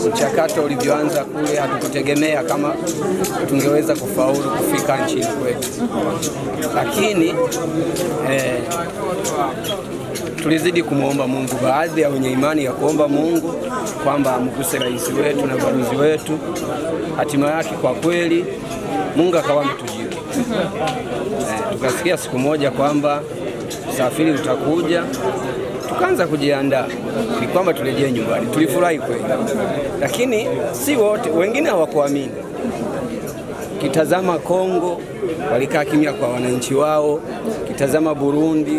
mchakato ulivyoanza kule, hatukutegemea kama tungeweza kufaulu kufika nchini kwetu, lakini tulizidi kumwomba Mungu. Baadhi ya wenye imani ya kuomba Mungu kwamba amguse rais wetu na balozi wetu, hatima yake kwa kweli Mungu akawa ametujibu. Tukasikia siku moja kwamba usafiri utakuja, tukaanza kujiandaa ili kwamba turejee nyumbani. Tulifurahi kweli, lakini si wote, wengine hawakuamini. Kitazama Kongo walikaa kimya kwa wananchi wao, kitazama Burundi,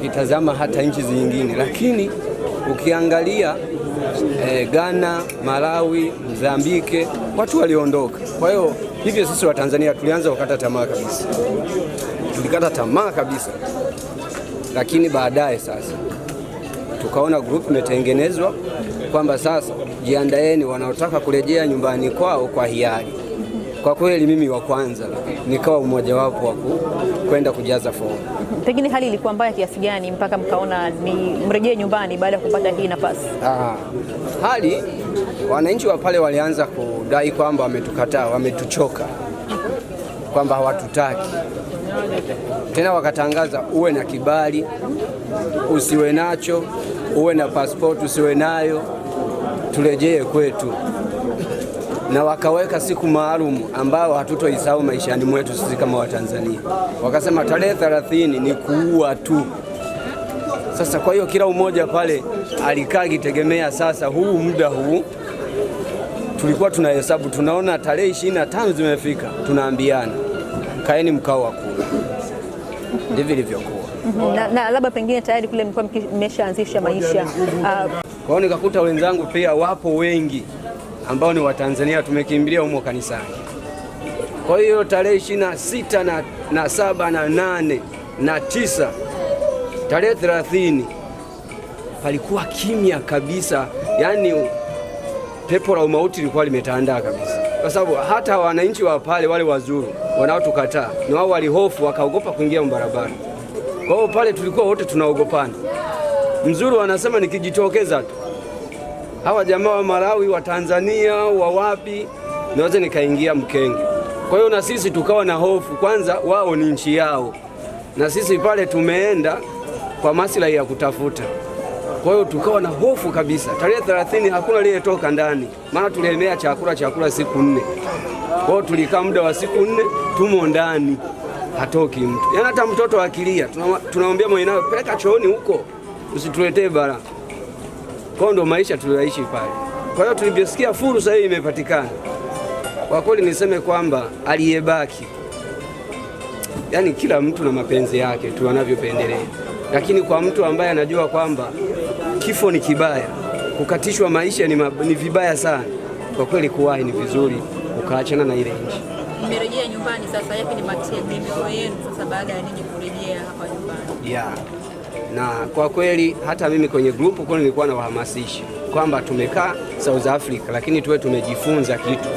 kitazama hata nchi zingine, lakini ukiangalia Ghana, Malawi, Mozambike, watu waliondoka. Kwa hiyo hivyo sisi wa Tanzania tulianza kukata tamaa kabisa. Tulikata tamaa kabisa. Lakini baadaye sasa tukaona group imetengenezwa kwamba sasa jiandaeni, wanaotaka kurejea nyumbani kwao kwa hiari. Kwa kweli mimi wa kwanza nikawa mmoja wapo wa kwenda kujaza fomu. Pengine hali ilikuwa mbaya kiasi gani mpaka mkaona ni mrejee nyumbani baada ya kupata hii nafasi? Hali wananchi wa pale walianza kudai kwamba wametukataa, wametuchoka, kwamba hawatutaki tena. Wakatangaza uwe na kibali, usiwe nacho, uwe na passport, usiwe nayo, turejee kwetu. Na wakaweka siku maalum ambao hatutoisahau maishani mwetu sisi kama Watanzania. Wakasema tarehe 30 ni kuua tu. Sasa kwa hiyo kila mmoja pale alikaa kitegemea sasa huu muda huu. Tulikuwa tunahesabu, tunaona tarehe 25 zimefika, tunaambiana kaeni mkao wa kula. Ndivyo ilivyokuwa. Na labda pengine tayari kule mlikuwa mmeshaanzisha maisha. Kwa hiyo nikakuta wenzangu pia wapo wengi ambao ni Watanzania, tumekimbilia humo kanisani. Kwa hiyo tarehe 26 na 7 na 8 na 9, tarehe 30 palikuwa kimya kabisa, yani pepo la umauti lilikuwa limetandaa kabisa, kwa sababu hata wananchi wa pale wale wazuru wanaotukataa ni wao walihofu, wakaogopa kuingia barabara. Kwa hiyo pale tulikuwa wote tunaogopana. Mzuru anasema nikijitokeza tu hawa jamaa wa Malawi, wa Tanzania, wa wapi, naweza nikaingia mkenge. Kwa hiyo na sisi tukawa na hofu, kwanza wao ni nchi yao na sisi pale tumeenda kwa maslahi ya kutafuta. Kwa hiyo tukawa na hofu kabisa. Tarehe 30 hakuna aliyetoka ndani, maana tuliemea chakula siku 4. Kwa hiyo tulikaa muda wa siku 4 tumo ndani, hatoki mtu. Yaani hata mtoto akilia tunamwambia mwenyewe peleka chooni huko, usituletee bara. Kwa ndo maisha tuliyoishi pale. Kwa hiyo tulivyosikia fursa hii imepatikana, kwa kweli niseme kwamba aliyebaki, yani kila mtu na mapenzi yake tu anavyopendelea, lakini kwa mtu ambaye anajua kwamba kifo ni kibaya, kukatishwa maisha ni vibaya sana, kwa kweli kuwahi ni vizuri, ukaachana na ile nchi. Mmerejea nyumbani sasa, yapi ni mategemeo yenu sasa baada ya ninyi kurejea hapa nyumbani? Yeah. Na kwa kweli hata mimi kwenye grupu kwa nilikuwa na wahamasisha kwamba tumekaa South Africa, lakini tuwe tumejifunza kitu.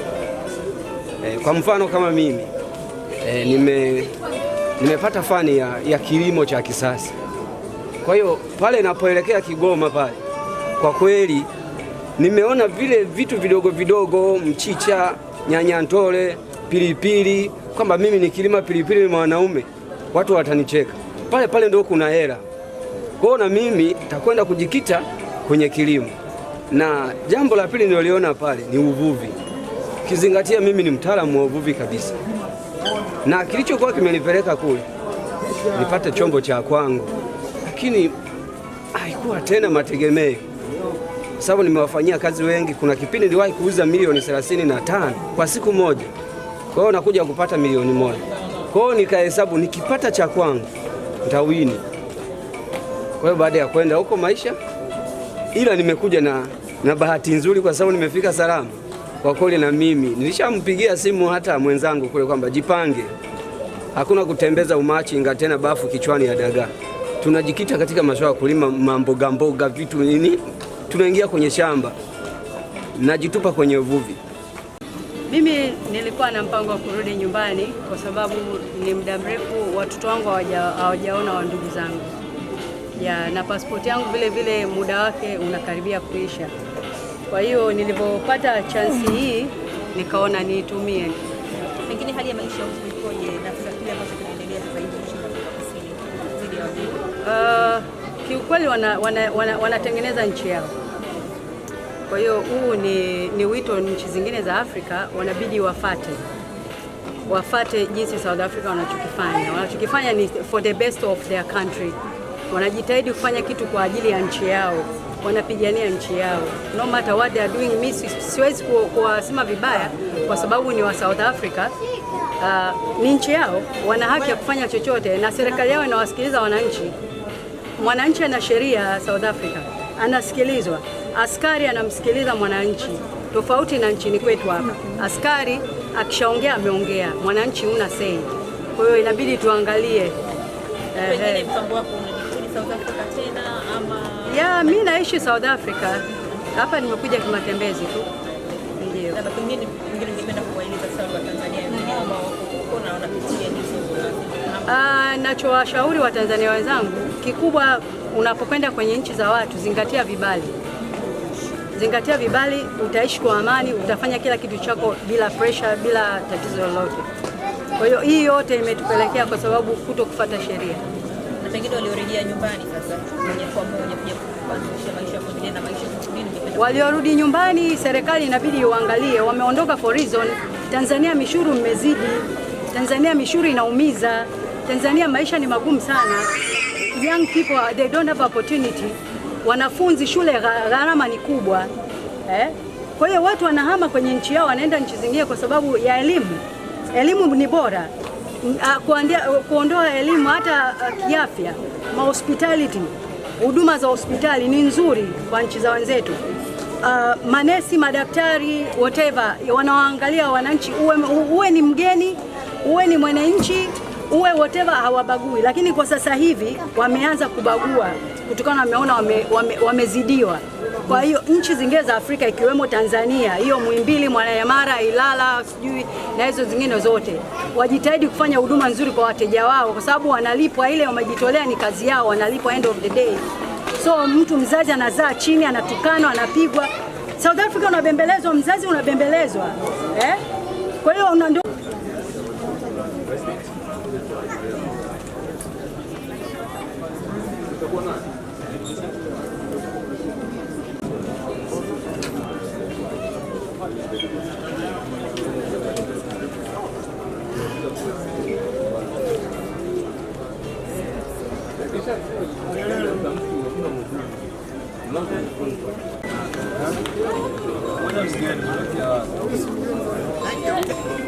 Kwa mfano kama mimi nimepata fani ya kilimo cha kisasa. Kwa hiyo pale napoelekea Kigoma pale, kwa kweli nimeona vile vitu vidogo vidogo, mchicha, nyanya ntole, pilipili, kwamba mimi nikilima pilipili ni mwanaume, watu watanicheka. Pale ndio kuna hela. Kwa hiyo na mimi nitakwenda kujikita kwenye kilimo. Na jambo la pili niliona pale ni uvuvi. Kizingatia mimi ni mtaalamu wa uvuvi kabisa. Na kilichokuwa kimenipeleka kule nipate chombo cha kwangu, lakini haikuwa tena mategemeo, sababu nimewafanyia kazi wengi. Kuna kipindi niliwahi kuuza milioni 35 kwa siku moja. Kwa hiyo nakuja kupata milioni 1. Kwa hiyo nikahesabu nikipata cha kwangu nitawini. Kwa hiyo baada ya kwenda huko maisha, ila nimekuja na bahati nzuri kwa sababu nimefika salama. Kwa kweli na mimi nilishampigia simu hata mwenzangu kule kwamba jipange, hakuna kutembeza umachinga tena bafu kichwani ya dagaa. Tunajikita katika masuala ya kulima mboga vitu nini, tunaingia kwenye shamba, najitupa kwenye uvuvi. Mimi nilikuwa na mpango wa kurudi nyumbani kwa sababu ni muda mrefu watoto wangu hawajaona wa ndugu zangu. Na pasipoti yangu vile muda wake unakaribia kuisha. Kwa hiyo nilipopata chansi hii nikaona niitumie. Pengine hali ya maisha ikoje na sasa kile ambacho kinaendelea sasa hivi nchini Kusini dhidi ya wageni? Kiukweli wanatengeneza nchi yao. Kwa hiyo huu ni wito nchi zingine za Afrika wanabidi wafate jinsi South Africa wanachokifanya ni for the best of their country. Wanajitahidi kufanya kitu kwa ajili ya nchi yao, wanapigania nchi yao no matter what they are doing. Mimi siwezi kuwasema vibaya kwa sababu ni wa South Africa. Ni nchi yao, wana haki ya kufanya chochote na serikali yao inawasikiliza wananchi. Mwananchi ana sheria South Africa, anasikilizwa. Askari anamsikiliza mwananchi, tofauti na nchini kwetu hapa. Askari akishaongea ameongea, mwananchi huna say. Kwa hiyo inabidi tuangalie. Pengine mpango wako unarudi South Africa tena ama? Mimi naishi South Africa. Hapa nimekuja kimatembezi tu. Ndio. Na pengine ningependa kuwaeleza sasa wa Tanzania wengine ambao wako na wanapitia hizo. Nachowashauri wa Tanzania wenzangu, kikubwa unapokwenda kwenye nchi za watu, zingatia vibali. Zingatia vibali, utaishi kwa amani, utafanya kila kitu chako bila pressure, bila tatizo lolote. Kwa hiyo hii yote imetupelekea kwa sababu kutokufuata sheria. Na pengine waliorejea nyumbani sasa moja kwa moja kuja kuanzisha maisha kuendelea na maisha kingine. Waliorudi nyumbani, serikali inabidi iwaangalie, wameondoka for reason. Tanzania mishuru mmezidi. Tanzania mishuru inaumiza. Tanzania maisha ni magumu sana. Young people they don't have opportunity. Wanafunzi shule gharama ni kubwa. Kwa hiyo watu wanahama kwenye nchi yao wanaenda nchi zingine kwa sababu ya elimu. Elimu ni bora. Kuondoa elimu hata kiafya, hospitality, huduma za hospitali ni nzuri kwa nchi za wenzetu. Manesi, madaktari, whatever, wanaangalia wananchi, uwe ni mgeni, uwe ni mwananchi, uwe whatever, hawabagui. Lakini kwa sasa hivi wameanza kubagua kutokana wameona wamezidiwa. Kwa hiyo nchi zingine za Afrika ikiwemo Tanzania, hiyo Muhimbili, Mwananyamala, Ilala, sijui na hizo zingine zote, wajitahidi kufanya huduma nzuri kwa wateja wao kwa sababu wanalipwa, ile wamejitolea ni kazi yao, wanalipwa end of the day. So mtu mzazi anazaa chini, anatukanwa, anapigwa. South Africa unabembelezwa, mzazi unabembelezwa. Kwa hiyo Thank you.